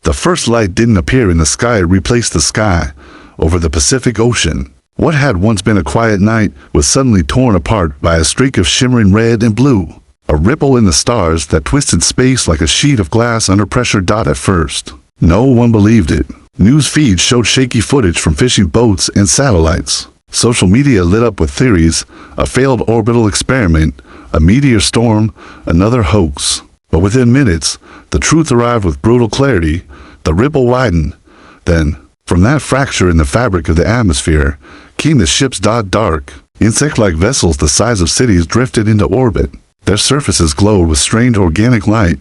The first light didn't appear in the sky, it replaced the sky over the Pacific Ocean. What had once been a quiet night was suddenly torn apart by a streak of shimmering red and blue, a ripple in the stars that twisted space like a sheet of glass under pressure. At first, no one believed it. News feeds showed shaky footage from fishing boats and satellites. Social media lit up with theories, a failed orbital experiment, a meteor storm, another hoax. But within minutes, the truth arrived with brutal clarity. The ripple widened. Then, from that fracture in the fabric of the atmosphere, came the ships. Dark, insect-like vessels the size of cities drifted into orbit. Their surfaces glowed with strange organic light,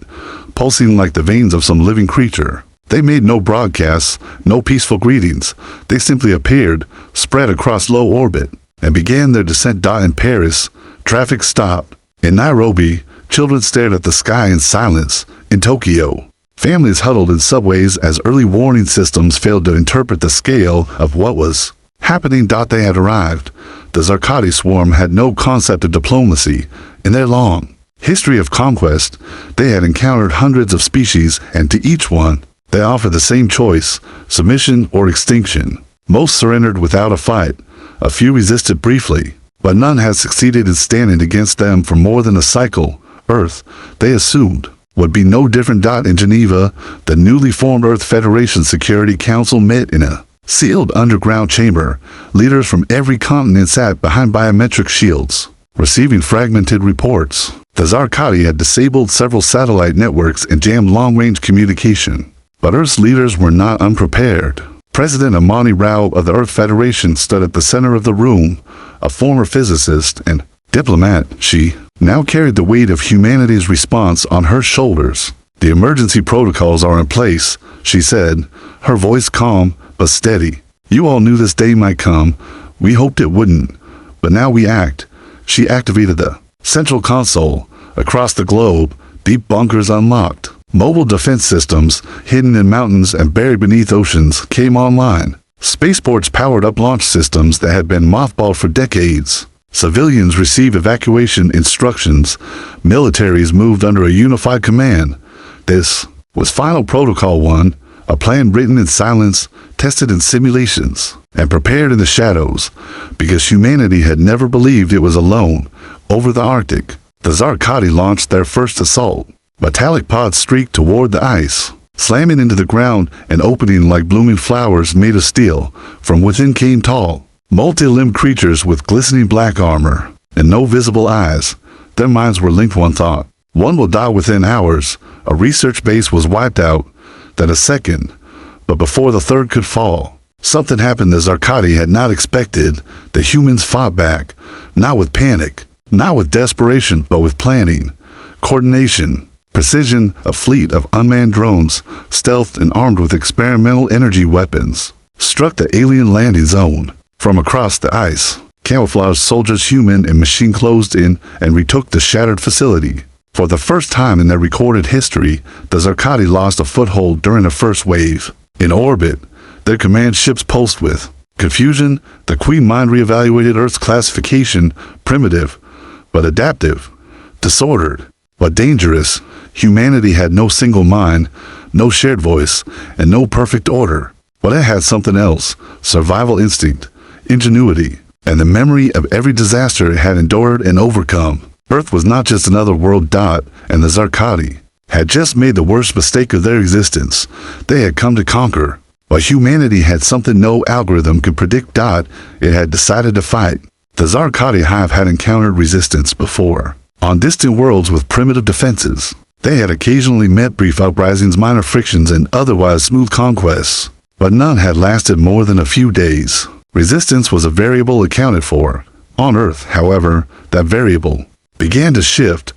pulsing like the veins of some living creature. They made no broadcasts, no peaceful greetings. They simply appeared, spread across low orbit, and began their descent. In Paris, traffic stopped. In Nairobi, children stared at the sky in silence. In Tokyo, families huddled in subways as early warning systems failed to interpret the scale of what was happening. They had arrived. The Zarkati swarm had no concept of diplomacy. In their long history of conquest, they had encountered hundreds of species, and to each one, they offered the same choice: submission or extinction. Most surrendered without a fight. A few resisted briefly, but none had succeeded in standing against them for more than a cycle. Earth, they assumed, would be no different. In Geneva, the newly formed Earth Federation Security Council met in a sealed underground chamber. Leaders from every continent sat behind biometric shields, receiving fragmented reports. The Zarkati had disabled several satellite networks and jammed long-range communication. But Earth's leaders were not unprepared. President Amani Rao of the Earth Federation stood at the center of the room, a former physicist and diplomat. She now carried the weight of humanity's response on her shoulders. The emergency protocols are in place, she said, her voice calm but steady. You all knew this day might come. We hoped it wouldn't. But now we act. She activated the central console. Across the globe, deep bunkers unlocked. Mobile defense systems, hidden in mountains and buried beneath oceans, came online. Spaceports powered up launch systems that had been mothballed for decades. Civilians received evacuation instructions. Militaries moved under a unified command. This was Final Protocol 1, a plan written in silence, tested in simulations, and prepared in the shadows, because humanity had never believed it was alone. Over the Arctic, the Zarkati launched their first assault. Metallic pods streaked toward the ice, slamming into the ground and opening like blooming flowers made of steel. From within came tall, multi-limbed creatures with glistening black armor and no visible eyes. Their minds were linked. One thought: one will die within hours. A research base was wiped out. Then a second. But before the third could fall, something happened the Zarkati had not expected. The humans fought back, not with panic, not with desperation, but with planning, coordination, precision. A fleet of unmanned drones, stealthed and armed with experimental energy weapons, struck the alien landing zone. From across the ice, camouflaged soldiers, human and machine, closed in and retook the shattered facility. For the first time in their recorded history, the Zarkati lost a foothold during the first wave. In orbit, their command ships pulsed with confusion. The Queen Mind reevaluated Earth's classification: primitive, but adaptive; disordered, but dangerous. Humanity had no single mind, no shared voice, and no perfect order. But it had something else: survival instinct, ingenuity, and the memory of every disaster it had endured and overcome. Earth was not just another world. And the Zarkati had just made the worst mistake of their existence. They had come to conquer, but humanity had something no algorithm could predict. It had decided to fight. The Zarkati hive had encountered resistance before, on distant worlds with primitive defenses. They had occasionally met brief uprisings, minor frictions, and otherwise smooth conquests, but none had lasted more than a few days. Resistance was a variable accounted for. On Earth, however, that variable began to shift.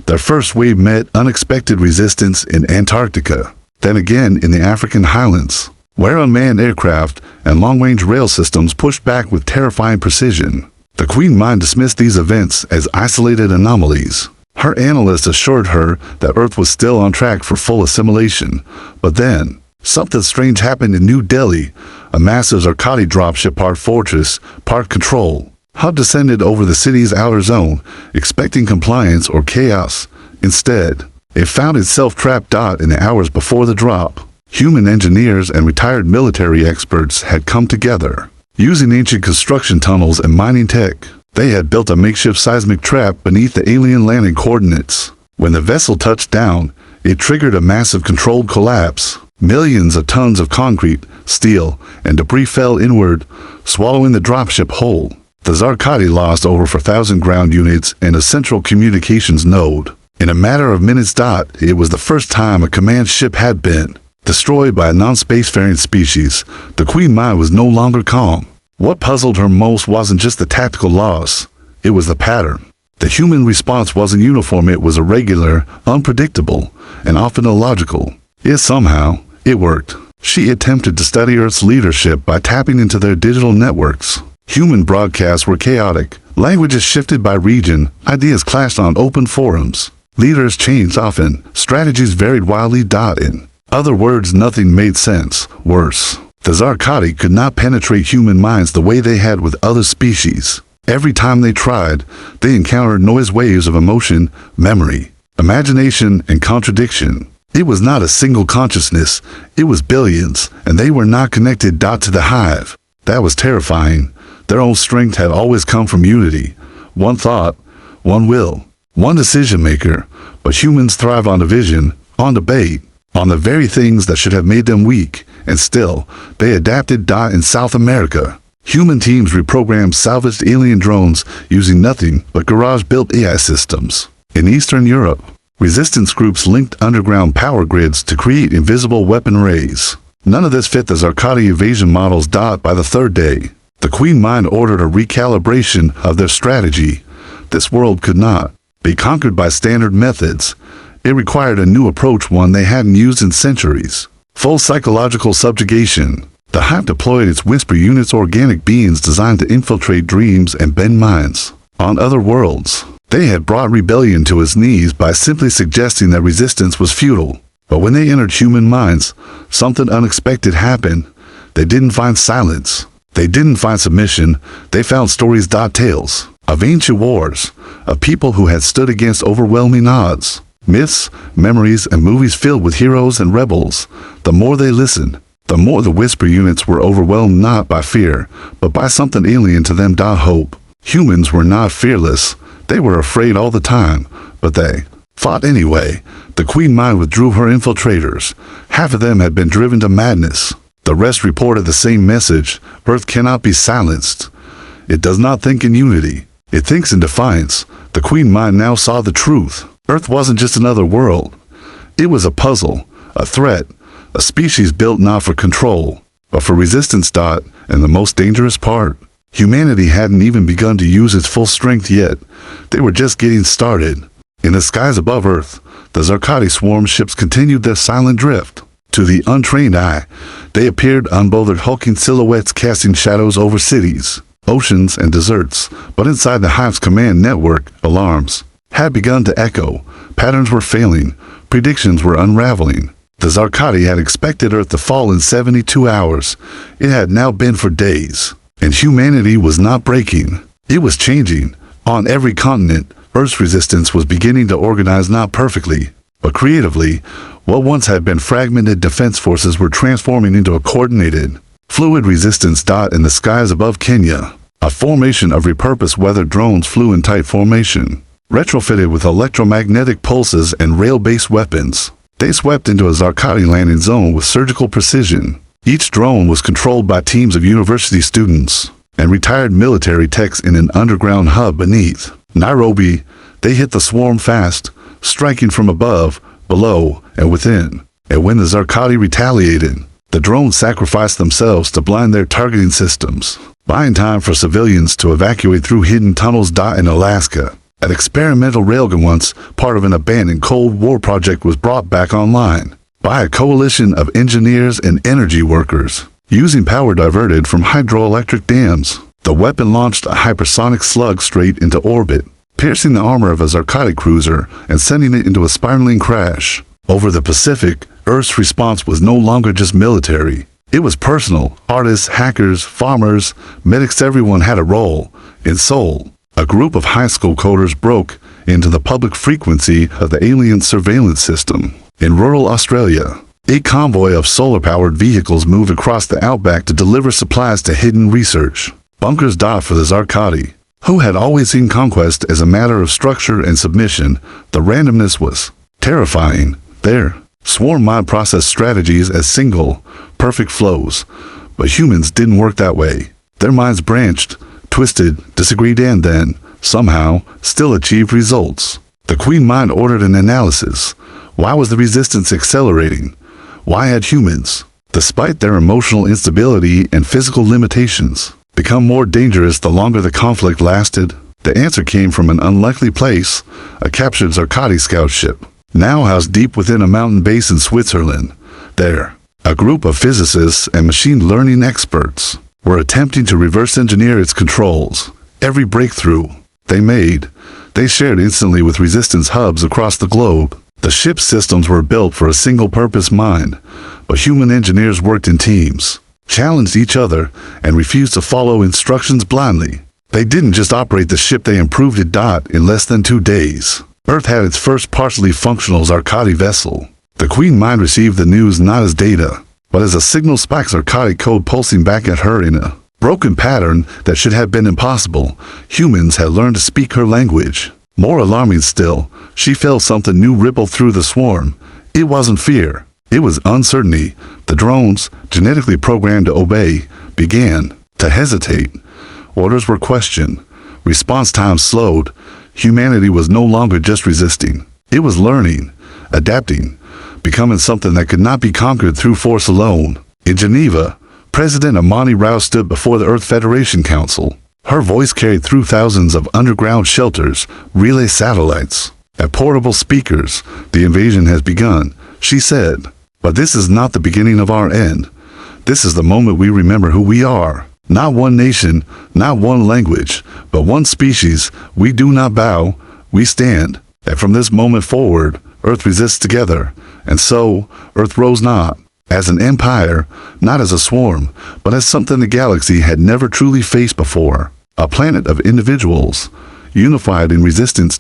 Their first wave met unexpected resistance in Antarctica, then again in the African highlands, where unmanned aircraft and long-range rail systems pushed back with terrifying precision. The Queen Mind dismissed these events as isolated anomalies. Her analysts assured her that Earth was still on track for full assimilation. But then, something strange happened in New Delhi. A massive Zarkati dropship, part fortress, part control, hub descended over the city's outer zone, expecting compliance or chaos. Instead, it found itself trapped. In the hours before the drop, Human engineers and retired military experts had come together. Using ancient construction tunnels and mining tech, they had built a makeshift seismic trap beneath the alien landing coordinates. When the vessel touched down, it triggered a massive controlled collapse. Millions of tons of concrete, steel, and debris fell inward, swallowing the dropship whole. The Zarkati lost over 4,000 ground units and a central communications node. In a matter of minutes, it was the first time a command ship had been destroyed by a non-spacefaring species. The Queen Mind was no longer calm. What puzzled her most wasn't just the tactical loss, it was the pattern. The human response wasn't uniform, it was irregular, unpredictable, and often illogical. Yet somehow, it worked. She attempted to study Earth's leadership by tapping into their digital networks. Human broadcasts were chaotic. Languages shifted by region, ideas clashed on open forums. Leaders changed often, strategies varied wildly. In other words, nothing made sense. Worse, the Zarkati could not penetrate human minds the way they had with other species. Every time they tried, they encountered noise waves of emotion, memory, imagination, and contradiction. It was not a single consciousness, it was billions, and they were not connected. To the hive. That was terrifying. Their own strength had always come from unity. One thought, one will, one decision maker. But humans thrive on division, on debate, on the very things that should have made them weak. And still, they adapted. In South America, human teams reprogrammed salvaged alien drones using nothing but garage-built AI systems. In Eastern Europe, resistance groups linked underground power grids to create invisible weapon arrays. None of this fit the Zarkati evasion models. By the third day, the Queen Mind ordered a recalibration of their strategy. This world could not be conquered by standard methods. It required a new approach, one they hadn't used in centuries. Full psychological subjugation. The Hive deployed its whisper units, organic beings designed to infiltrate dreams and bend minds. On other worlds, they had brought rebellion to its knees by simply suggesting that resistance was futile. But when they entered human minds, something unexpected happened. They didn't find silence. They didn't find submission. They found stories. Tales of ancient wars, of people who had stood against overwhelming odds. Myths, memories, and movies filled with heroes and rebels. The more they listened, the more the whisper units were overwhelmed, not by fear, but by something alien to them. Hope. Humans were not fearless. They were afraid all the time, but they fought anyway. The Queen Mind withdrew her infiltrators. Half of them had been driven to madness. The rest reported the same message. Earth cannot be silenced. It does not think in unity. It thinks in defiance. The Queen Mind now saw the truth. Earth wasn't just another world. It was a puzzle, a threat, a species built not for control, but for resistance. And the most dangerous part, humanity hadn't even begun to use its full strength yet. They were just getting started. In the skies above Earth, the Zarkati swarm ships continued their silent drift. To the untrained eye, they appeared unbothered, hulking silhouettes casting shadows over cities, oceans, and deserts. But inside the Hive's command network, alarms had begun to echo. Patterns were failing. Predictions were unraveling. The Zarkati had expected Earth to fall in 72 hours. It had now been for days. And humanity was not breaking. It was changing. On every continent, Earth's resistance was beginning to organize, not perfectly, but creatively. What once had been fragmented defense forces were transforming into a coordinated, fluid resistance. In the skies above Kenya, a formation of repurposed weather drones flew in tight formation, retrofitted with electromagnetic pulses and rail-based weapons. They swept into a Zarkati landing zone with surgical precision. Each drone was controlled by teams of university students and retired military techs in an underground hub beneath Nairobi. They hit the swarm fast, striking from above, below, and within. And when the Zarkati retaliated, the drones sacrificed themselves to blind their targeting systems, buying time for civilians to evacuate through hidden tunnels. In Alaska, an experimental railgun, once part of an abandoned Cold War project, was brought back online by a coalition of engineers and energy workers. Using power diverted from hydroelectric dams, the weapon launched a hypersonic slug straight into orbit, piercing the armor of a Zarkati cruiser and sending it into a spiraling crash. Over the Pacific, Earth's response was no longer just military. It was personal. Artists, hackers, farmers, medics, everyone had a role. In Seoul, a group of high school coders broke into the public frequency of the alien surveillance system. In rural Australia, A convoy of solar-powered vehicles moved across the outback to deliver supplies to hidden research bunkers. For the Zarkati, who had always seen conquest as a matter of structure and submission, the randomness was terrifying. Their swarm might process strategies as single, perfect flows, but humans didn't work that way. Their minds branched, twisted, disagreed, and then, somehow, still achieved results. The Queen Mind ordered an analysis. Why was the resistance accelerating? Why had humans, despite their emotional instability and physical limitations, become more dangerous the longer the conflict lasted? The answer came from an unlikely place, a captured Zarkati scout ship, now housed deep within a mountain base in Switzerland. There, a group of physicists and machine learning experts were attempting to reverse engineer its controls. Every breakthrough they made, they shared instantly with resistance hubs across the globe. The ship's systems were built for a single-purpose mind, but human engineers worked in teams, challenged each other, and refused to follow instructions blindly. They didn't just operate the ship, they improved it. In less than 2 days, Earth had its first partially functional Zarkati vessel. The Queen Mind received the news not as data, but as a signal spike Zarkati code pulsing back at her in a broken pattern that should have been impossible. Humans had learned to speak her language. More alarming still, she felt something new ripple through the swarm. It wasn't fear. It was uncertainty. The drones, genetically programmed to obey, began to hesitate. Orders were questioned. Response times slowed. Humanity was no longer just resisting. It was learning, adapting, becoming something that could not be conquered through force alone. In Geneva, President Amani Rao stood before the Earth Federation Council. Her voice carried through thousands of underground shelters, relay satellites, and portable speakers. The invasion has begun, she said. But this is not the beginning of our end. This is the moment we remember who we are. Not one nation, not one language, but one species. We do not bow, we stand. And from this moment forward, Earth resists together. And so, Earth rose not as an empire, not as a swarm, but as something the galaxy had never truly faced before. A planet of individuals, unified in resistance.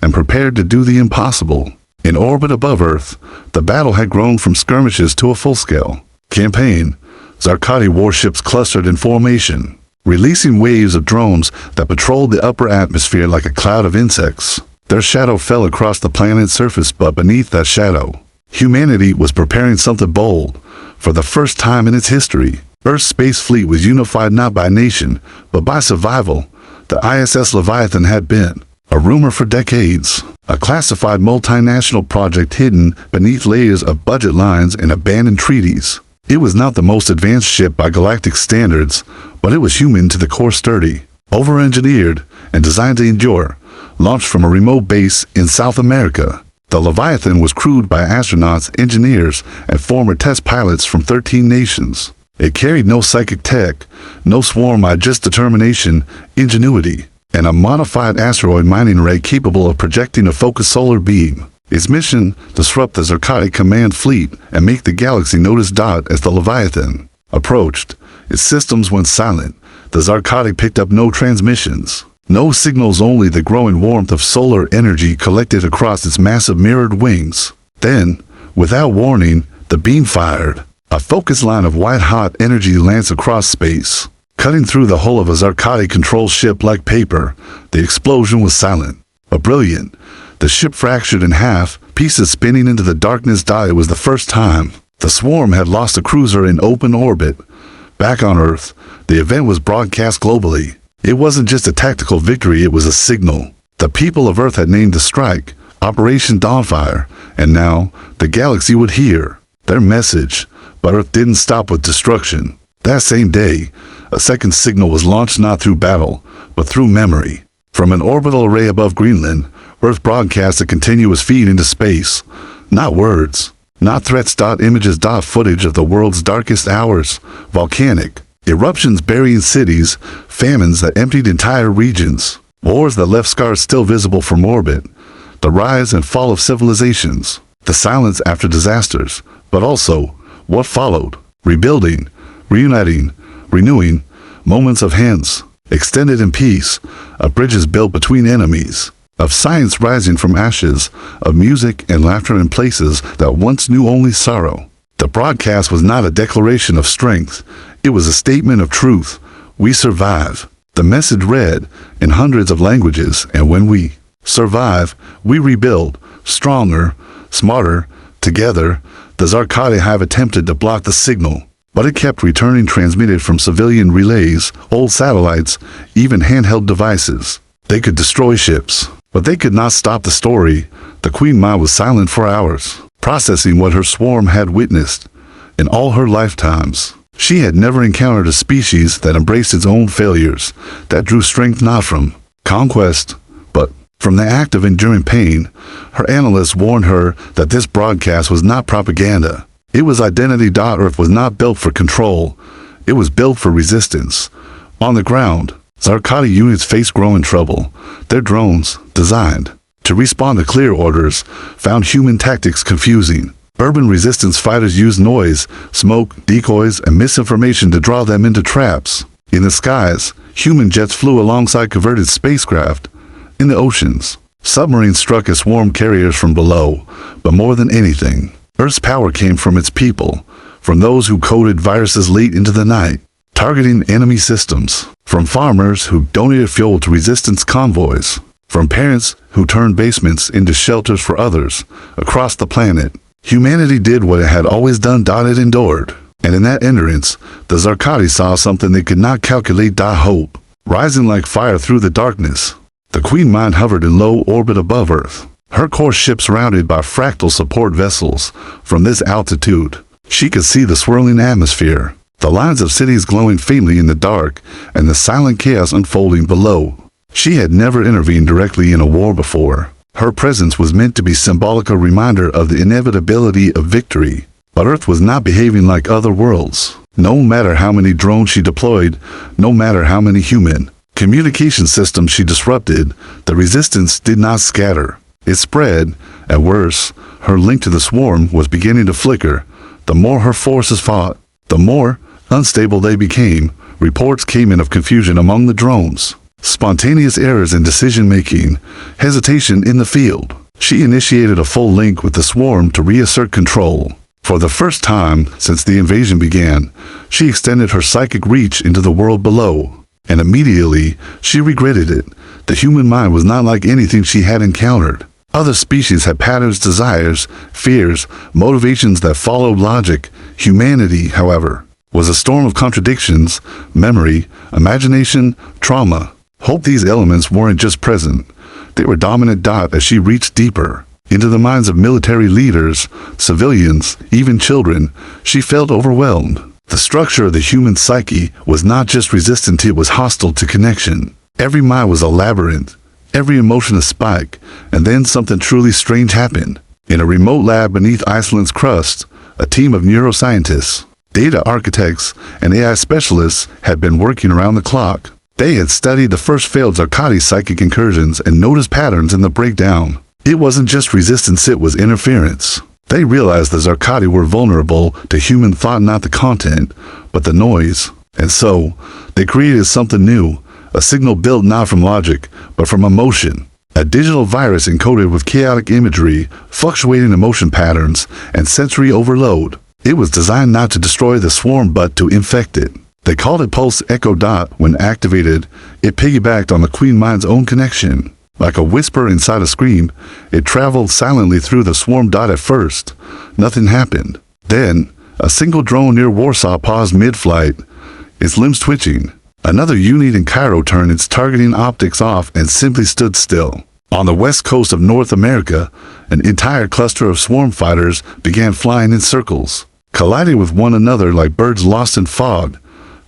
And prepared to do the impossible. In orbit above Earth, the battle had grown from skirmishes to a full-scale campaign. Zarkati warships clustered in formation, releasing waves of drones that patrolled the upper atmosphere like a cloud of insects. Their shadow fell across the planet's surface, but beneath that shadow, humanity was preparing something bold. For the first time in its history, Earth's space fleet was unified not by nation, but by survival. The ISS Leviathan had been a rumor for decades, a classified multinational project hidden beneath layers of budget lines and abandoned treaties. It was not the most advanced ship by galactic standards, but it was human to the core, sturdy, over-engineered, and designed to endure. Launched from a remote base in South America, the Leviathan was crewed by astronauts, engineers, and former test pilots from 13 nations. It carried no psychic tech, no swarm mind, just determination, ingenuity, and a modified asteroid mining ray capable of projecting a focused solar beam. Its mission, disrupt the Zarkati command fleet and make the galaxy notice. As the Leviathan approached, its systems went silent. The Zarkati picked up no transmissions, no signals, only the growing warmth of solar energy collected across its massive mirrored wings. Then, without warning, the beam fired. A focused line of white-hot energy lanced across space, cutting through the hull of a Zarkati control ship like paper. The explosion was silent, but brilliant. The ship fractured in half, pieces spinning into the darkness. It was the first time the swarm had lost a cruiser in open orbit. Back on Earth, the event was broadcast globally. It wasn't just a tactical victory, it was a signal. The people of Earth had named the strike Operation Dawnfire, and now the galaxy would hear their message. But Earth didn't stop with destruction. That same day, a second signal was launched, not through battle, but through memory. From an orbital array above Greenland, Earth broadcast a continuous feed into space. Not words, not threats. Images. Footage of the world's darkest hours. Volcanic eruptions burying cities, famines that emptied entire regions, wars that left scars still visible from orbit, the rise and fall of civilizations, the silence after disasters, but also what followed: rebuilding, reuniting, renewing, moments of hence, extended in peace, of bridges built between enemies, of science rising from ashes, of music and laughter in places that once knew only sorrow. The broadcast was not a declaration of strength. It was a statement of truth. We survive. The message read in hundreds of languages, and when we survive, we rebuild, stronger, smarter, together. The Zarkati have attempted to block the signal, but it kept returning, transmitted from civilian relays, old satellites, even handheld devices. They could destroy ships, but they could not stop the story. The Queen Maya was silent for hours, processing what her swarm had witnessed. In all her lifetimes, she had never encountered a species that embraced its own failures, that drew strength not from conquest, but from the act of enduring pain. Her analysts warned her that this broadcast was not propaganda. It was identity. Earth was not built for control. It was built for resistance. On the ground, Zarkati units faced growing trouble. Their drones, designed to respond to clear orders, found human tactics confusing. Urban resistance fighters used noise, smoke, decoys, and misinformation to draw them into traps. In the skies, human jets flew alongside converted spacecraft. In the oceans, submarines struck at swarm carriers from below. But more than anything, Earth's power came from its people, from those who coded viruses late into the night, targeting enemy systems, from farmers who donated fuel to resistance convoys, from parents who turned basements into shelters for others across the planet. Humanity did what it had always done. It endured. And in that endurance, the Zarkati saw something they could not calculate. Hope, rising like fire through the darkness. The Queen Maya hovered in low orbit above Earth, her core ship surrounded by fractal support vessels. From this altitude, she could see the swirling atmosphere, the lines of cities glowing faintly in the dark, and the silent chaos unfolding below. She had never intervened directly in a war before. Her presence was meant to be symbolic, a reminder of the inevitability of victory. But Earth was not behaving like other worlds. No matter how many drones she deployed, no matter how many human communication systems she disrupted, the resistance did not scatter. It spread, and worse, her link to the swarm was beginning to flicker. The more her forces fought, the more unstable they became. Reports came in of confusion among the drones, spontaneous errors in decision-making, hesitation in the field. She initiated a full link with the swarm to reassert control. For the first time since the invasion began, she extended her psychic reach into the world below. And immediately, she regretted it. The human mind was not like anything she had encountered. Other species had patterns, desires, fears, motivations that followed logic. Humanity, however, was a storm of contradictions, memory, imagination, trauma. Hope. These elements weren't just present. They were dominant. As she reached deeper into the minds of military leaders, civilians, even children, she felt overwhelmed. The structure of the human psyche was not just resistant, it was hostile to connection. Every mind was a labyrinth, every emotion a spike, and then something truly strange happened. In a remote lab beneath Iceland's crust, a team of neuroscientists, data architects, and AI specialists had been working around the clock. They had studied the first failed Zarkati psychic incursions and noticed patterns in the breakdown. It wasn't just resistance, it was interference. They realized the Zarkati were vulnerable to human thought, not the content, but the noise. And so, they created something new, a signal built not from logic, but from emotion. A digital virus encoded with chaotic imagery, fluctuating emotion patterns, and sensory overload. It was designed not to destroy the swarm but to infect it. They called it Pulse Echo. When activated, it piggybacked on the Queen Maya's own connection. Like a whisper inside a scream, it traveled silently through the swarm. At first, nothing happened. Then, a single drone near Warsaw paused mid-flight, its limbs twitching. Another unit in Cairo turned its targeting optics off and simply stood still. On the west coast of North America, an entire cluster of swarm fighters began flying in circles, colliding with one another like birds lost in fog.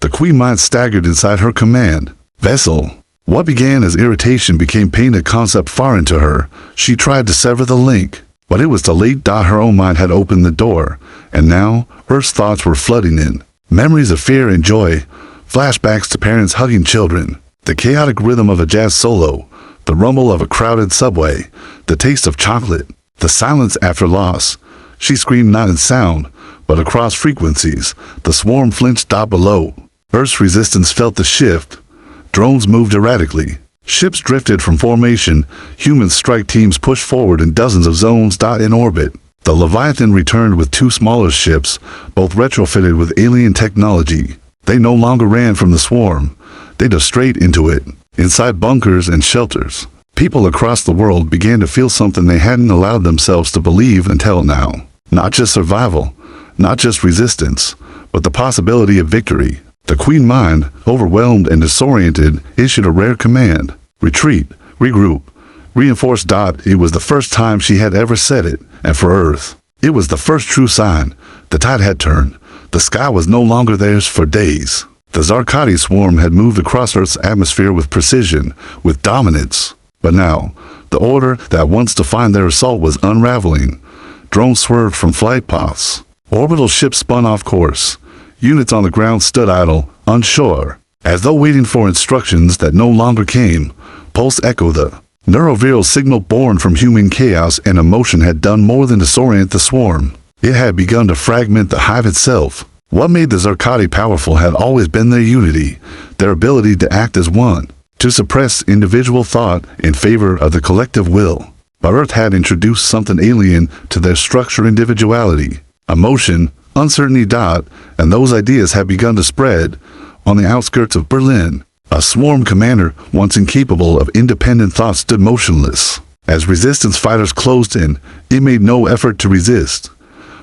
The Queen Maya staggered inside her command vessel. What began as irritation became pain, a concept foreign to her. She tried to sever the link, but it was too late. Her own mind had opened the door, and now Earth's thoughts were flooding in. Memories of fear and joy, flashbacks to parents hugging children, the chaotic rhythm of a jazz solo, the rumble of a crowded subway, the taste of chocolate, the silence after loss. She screamed not in sound, but across frequencies. The swarm flinched. Below, Earth's resistance felt the shift. Drones moved erratically. Ships drifted from formation. Human strike teams pushed forward in dozens of zones. In orbit, The Leviathan returned with 2 smaller ships, both retrofitted with alien technology. They no longer ran from the swarm. They dove straight into it, inside bunkers and shelters. People across the world began to feel something they hadn't allowed themselves to believe until now. Not just survival, not just resistance, but the possibility of victory. The Queen Mind, overwhelmed and disoriented, issued a rare command. Retreat, regroup, reinforce. It was the first time she had ever said it, and for Earth, it was the first true sign. The tide had turned. The sky was no longer theirs for days. The Zarkati swarm had moved across Earth's atmosphere with precision, with dominance. But now, the order that once defined their assault was unraveling. Drones swerved from flight paths. Orbital ships spun off course. Units on the ground stood idle, unsure, as though waiting for instructions that no longer came. Pulse echoed. The neuroviral signal born from human chaos and emotion had done more than disorient the swarm. It had begun to fragment the hive itself. What made the Zarkati powerful had always been their unity, their ability to act as one, to suppress individual thought in favor of the collective will. But Earth had introduced something alien to their structure: individuality, emotion, uncertainty. And those ideas had begun to spread. On the outskirts of Berlin, a swarm commander, once incapable of independent thought, stood motionless. As resistance fighters closed in, it made no effort to resist.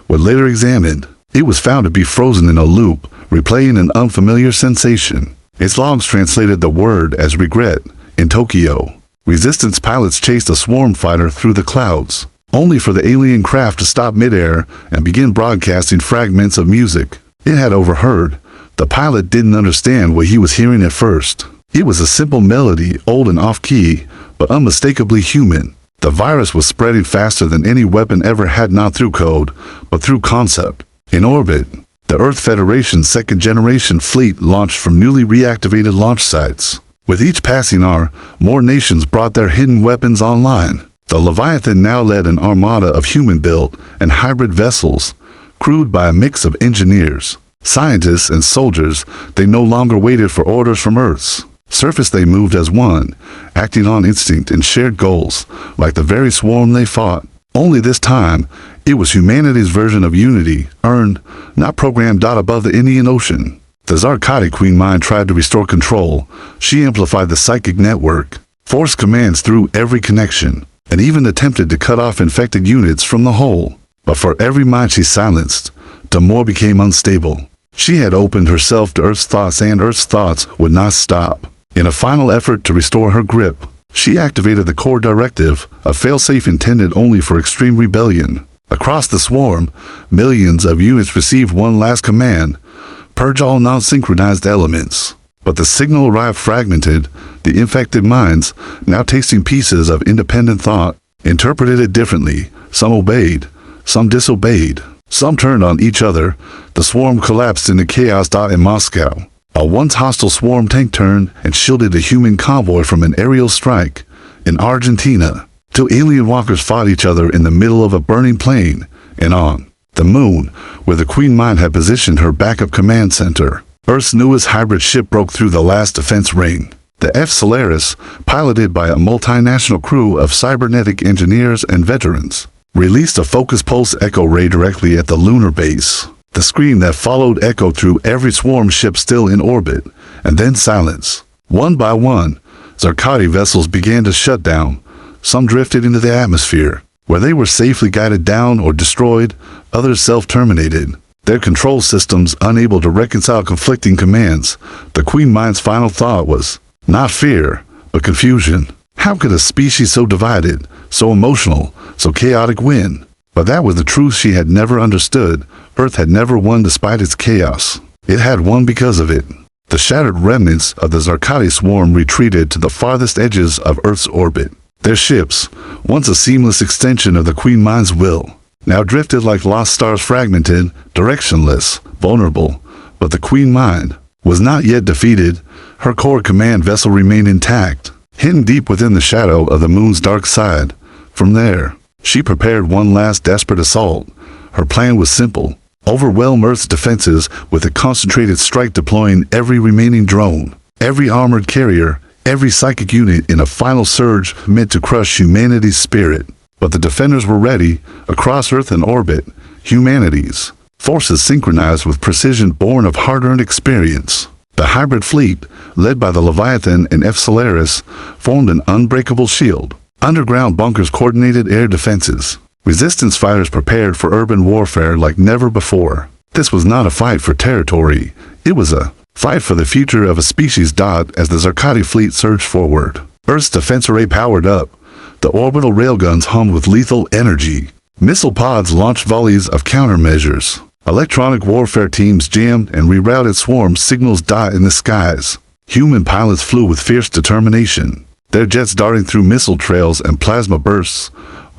When later examined, it was found to be frozen in a loop, replaying an unfamiliar sensation. Its logs translated the word as regret. In Tokyo, resistance pilots chased a swarm fighter through the clouds, only for the alien craft to stop midair and begin broadcasting fragments of music it had overheard. The pilot didn't understand what he was hearing at first. It was a simple melody, old and off-key, but unmistakably human. The virus was spreading faster than any weapon ever had, not through code, but through concept. In orbit, the Earth Federation's second-generation fleet launched from newly reactivated launch sites. With each passing hour, more nations brought their hidden weapons online. The Leviathan now led an armada of human-built and hybrid vessels, crewed by a mix of engineers, scientists, and soldiers. They no longer waited for orders from Earth's surface. They moved as one, acting on instinct and shared goals, like the very swarm they fought. Only this time, it was humanity's version of unity, earned, not programmed. Above the Indian Ocean, the Zarkati Queen Mind tried to restore control. She amplified the psychic network, forced commands through every connection, and even attempted to cut off infected units from the whole. But for every mind she silenced, the more became unstable. She had opened herself to Earth's thoughts, and Earth's thoughts would not stop. In a final effort to restore her grip, she activated the core directive, a failsafe intended only for extreme rebellion. Across the swarm, millions of units received one last command: purge all non-synchronized elements. But the signal arrived fragmented. The infected minds, now tasting pieces of independent thought, interpreted it differently. Some obeyed, some disobeyed, some turned on each other. The swarm collapsed into chaos. In Moscow, a once hostile swarm tank turned and shielded a human convoy from an aerial strike. In Argentina, 2 alien walkers fought each other in the middle of a burning plane. And on the moon, where the Queen Mind had positioned her backup command center, Earth's newest hybrid ship broke through the last defense ring. The F. Solaris, piloted by a multinational crew of cybernetic engineers and veterans, released a focused pulse echo ray directly at the lunar base. The scream that followed echoed through every swarm ship still in orbit, and then silence. One by one, Zarkati vessels began to shut down. Some drifted into the atmosphere, where they were safely guided down or destroyed. Others self-terminated, their control systems unable to reconcile conflicting commands. The Queen Mind's final thought was not fear, but confusion. How could a species so divided, so emotional, so chaotic win? But that was the truth she had never understood. Earth had never won despite its chaos. It had won because of it. The shattered remnants of the Zarkati swarm retreated to the farthest edges of Earth's orbit. Their ships, once a seamless extension of the Queen Mind's will, now drifted like lost stars, fragmented, directionless, vulnerable. But the Queen Mind was not yet defeated. Her core command vessel remained intact, hidden deep within the shadow of the moon's dark side. From there, she prepared one last desperate assault. Her plan was simple: overwhelm Earth's defenses with a concentrated strike, deploying every remaining drone, every armored carrier, every psychic unit in a final surge meant to crush humanity's spirit. But the defenders were ready. Across Earth and orbit, humanity's forces synchronized with precision born of hard-earned experience. The hybrid fleet, led by the Leviathan and F. Solaris, formed an unbreakable shield. Underground bunkers coordinated air defenses. Resistance fighters prepared for urban warfare like never before. This was not a fight for territory. It was a fight for the future of a species. As the Zarkati fleet surged forward, Earth's defense array powered up. The orbital railguns hummed with lethal energy. Missile pods launched volleys of countermeasures. Electronic warfare teams jammed and rerouted swarm signals in the skies. Human pilots flew with fierce determination, their jets darting through missile trails and plasma bursts.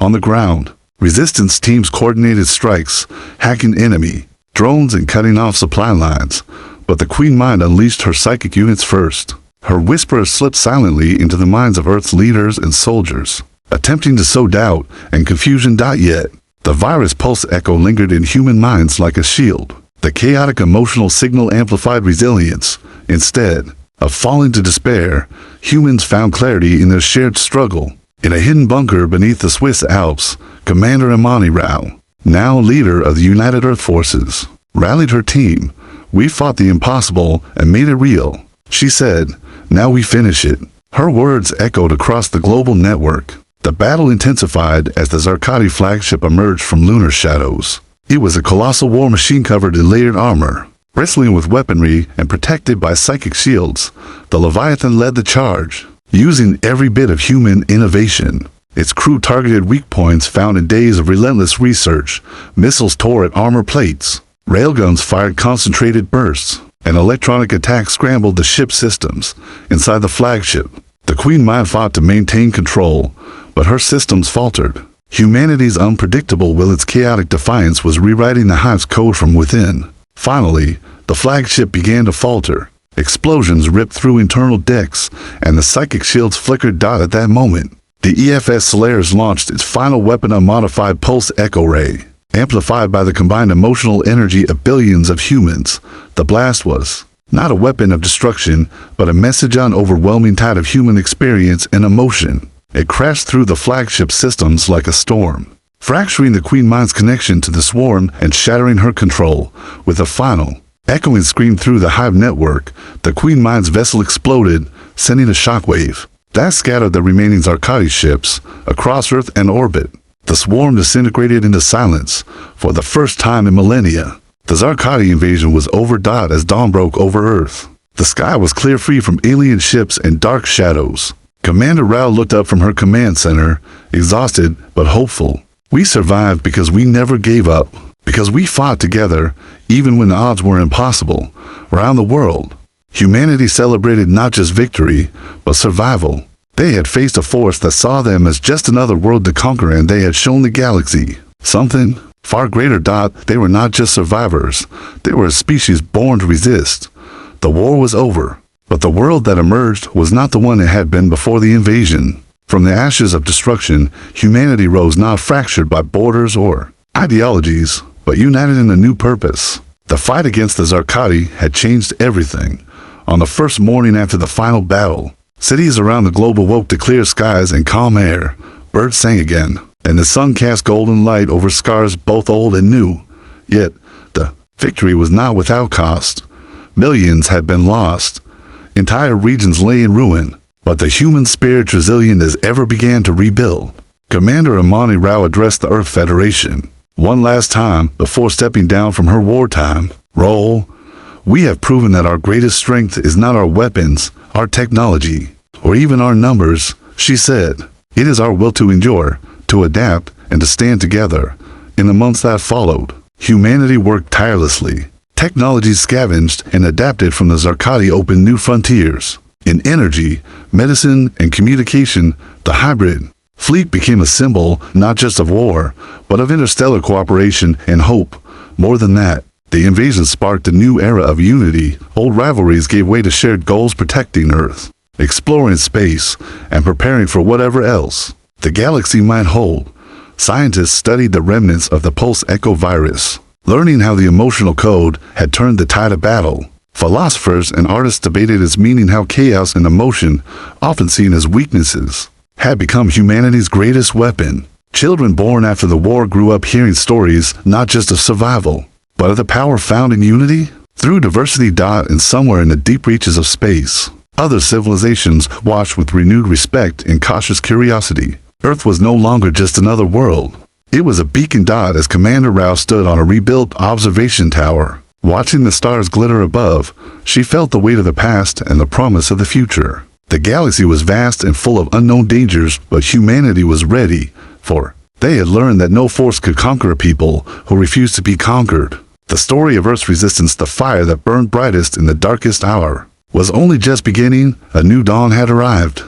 On the ground, resistance teams coordinated strikes, hacking enemy drones and cutting off supply lines. But the Queen Mind unleashed her psychic units first. Her whisper slipped silently into the minds of Earth's leaders and soldiers, attempting to sow doubt and confusion. Yet, the virus pulse echo lingered in human minds like a shield. The chaotic emotional signal amplified resilience. Instead of falling to despair, humans found clarity in their shared struggle. In a hidden bunker beneath the Swiss Alps, Commander Imani Rao, now leader of the United Earth Forces, rallied her team. "We fought the impossible and made it real," she said. "Now we finish it." Her words echoed across the global network. The battle intensified as the Zarkati flagship emerged from lunar shadows. It was a colossal war machine covered in layered armor, bristling with weaponry and protected by psychic shields. The Leviathan led the charge, using every bit of human innovation. Its crew targeted weak points found in days of relentless research. Missiles tore at armor plates. Railguns fired concentrated bursts, and electronic attacks scrambled the ship systems inside the flagship. The Queen Mind fought to maintain control, but her systems faltered. Humanity's unpredictable will, its chaotic defiance, was rewriting the hive's code from within. Finally, the flagship began to falter. Explosions ripped through internal decks, and the psychic shields flickered. At that moment, the EFS Solaris launched its final weapon, a modified pulse echo ray, amplified by the combined emotional energy of billions of humans. The blast was not a weapon of destruction, but a message on overwhelming tide of human experience and emotion. It crashed through the flagship systems like a storm, fracturing the Queen Mind's connection to the swarm and shattering her control. With a final, echoing scream through the hive network, the Queen Mind's vessel exploded, sending a shockwave that scattered the remaining Zarkati ships across Earth and orbit. The swarm disintegrated into silence for the first time in millennia. The Zarkati invasion was over. As dawn broke over Earth, the sky was clear, free from alien ships and dark shadows. Commander Rao looked up from her command center, exhausted but hopeful. "We survived because we never gave up, because we fought together, even when the odds were impossible." Around the world, humanity celebrated not just victory, but survival. They had faced a force that saw them as just another world to conquer, and they had shown the galaxy something far greater. They were not just survivors, they were a species born to resist. The war was over, but the world that emerged was not the one it had been before the invasion. From the ashes of destruction, humanity rose, not fractured by borders or ideologies, but united in a new purpose. The fight against the Zarkati had changed everything. On the first morning after the final battle, cities around the globe awoke to clear skies and calm air. Birds sang again, and the sun cast golden light over scars both old and new. Yet, the victory was not without cost. Millions had been lost. Entire regions lay in ruin, but the human spirit, resilient as ever, began to rebuild. Commander Imani Rao addressed the Earth Federation one last time before stepping down from her wartime role. "We have proven that our greatest strength is not our weapons, our technology, or even our numbers," she said. "It is our will to endure, to adapt, and to stand together." In the months that followed, humanity worked tirelessly. Technologies scavenged and adapted from the Zarkati, opened new frontiers. In energy, medicine, and communication, the hybrid fleet became a symbol not just of war, but of interstellar cooperation and hope. More than that, the invasion sparked a new era of unity. Old rivalries gave way to shared goals: protecting Earth, exploring space, and preparing for whatever else the galaxy might hold. Scientists studied the remnants of the pulse echo virus, learning how the emotional code had turned the tide of battle. Philosophers and artists debated its meaning, how chaos and emotion, often seen as weaknesses, had become humanity's greatest weapon. Children born after the war grew up hearing stories not just of survival, but of the power found in unity through diversity. And somewhere in the deep reaches of space, other civilizations watched with renewed respect and cautious curiosity. Earth was no longer just another world. It was a beacon. As Commander Rao stood on a rebuilt observation tower, watching the stars glitter above, she felt the weight of the past and the promise of the future. The galaxy was vast and full of unknown dangers, but humanity was ready, for they had learned that no force could conquer a people who refused to be conquered. The story of Earth's resistance, the fire that burned brightest in the darkest hour, was only just beginning. A new dawn had arrived.